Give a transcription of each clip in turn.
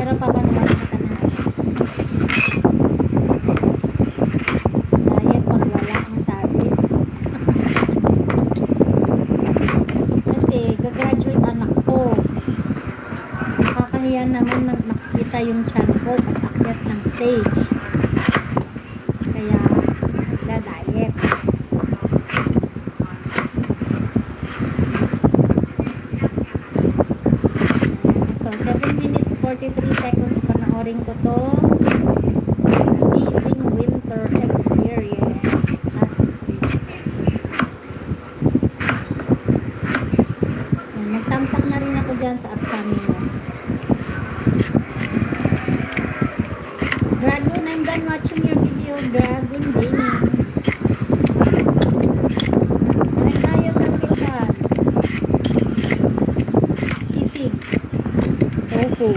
Pero papanuwari ka na. Diet pag wala ang sabi. Kasi gagraduate anak ko. Nakakahiya naman nang makikita yung chan ko pag akyat ng stage. Kaya nagda-diet. Ito, 7 minutes 43 seconds panoorin ko to. Amazing winter experience. That's crazy. Nagtamsak na rin ako dyan sa upcoming mo. Dragon, I'm done watching your video. Dragon Gaming. Kain tayo sa kitchen. Sisig. Tofu.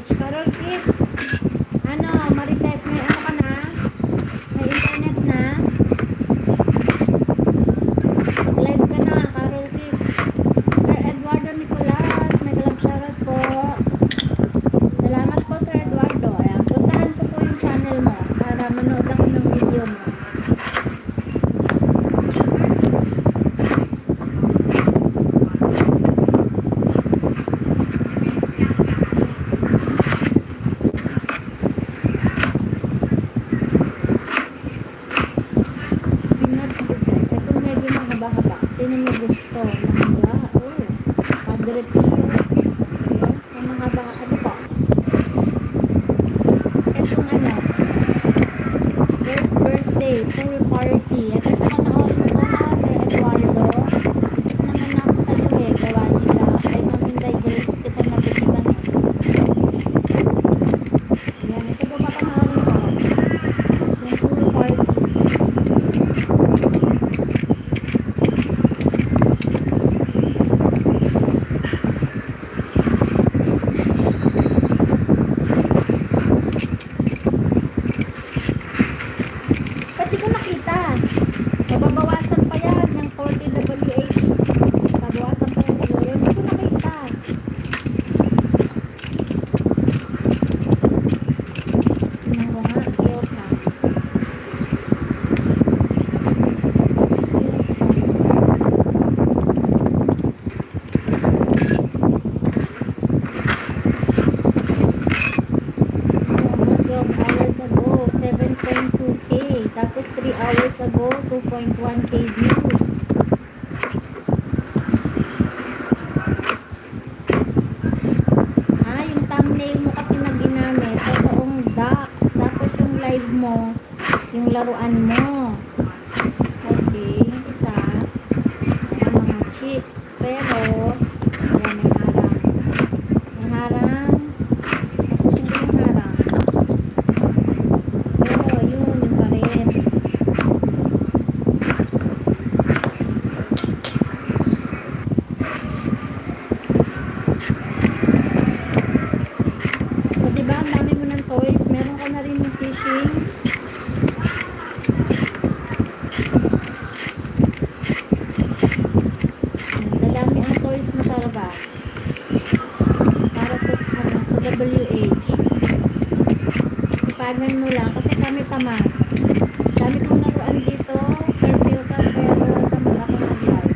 Carol Kids, ano, Marites, may ano ka na? May internet na? Live ka na, Carol Kids. Sir Eduardo Nicolas, may galap shoutout po. Salamat po, Sir Eduardo. Ayan, puntahan ko po yung channel mo para manood ako ng video mo. Sino may gusto? Mahaba. Oh. Padre Pio. Ayan. Ang mahaba. Ano po? Itong ano? First birthday. Pool party. At ito panahon ko na, Sir Eduardo. Naman ako sa iyo eh. Gawa nila. Ay, maminday guys. Kita natitipan eh. Ayan. Ito po papanahon ko. Yung pool party. Di ko nakita. Mababawasan pa yan yung 40WH. Babawasan pa yung video. Hindi ko nakita. Tingnan ko nga. Cute na. Hours ago, 7.2k. Tapos 3 hours ago, 2.1k views. Yung thumbnail mo kasi na ginamit, totoong ducks. Tapos yung live mo, yung laruan mo. Okay, isa. Mga chicks. Pero, yan, may harang. May harang. Tapos hindi yung harang. Pero, yun pa rin. So, diba, ang dami mo ng toys. Meron ka na rin yung fishing. Dadami ang toys mo talaga. Para sa WH. Sipagan mo lang. Kasi kami tamad. Dami kong laruan dito. Sir Philka, pero tamad ako mag-live.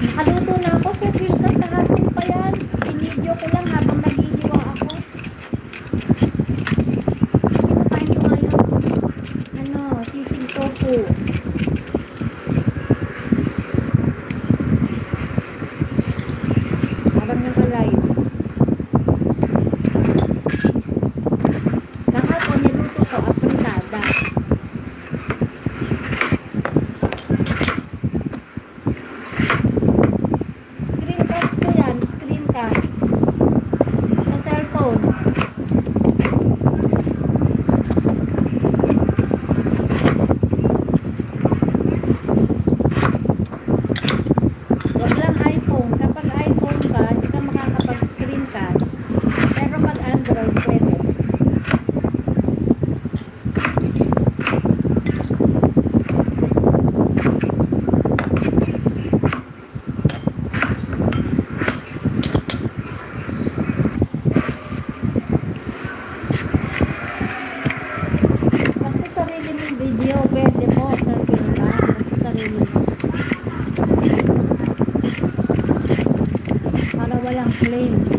Nakaluto na ako, Sir Philka. Kahapon pa yan. Pinidyo ko lang habang naghihiwa ako. Pinakain ko ngayon. Ano, sisig tofu. Habang naka-live. malalim.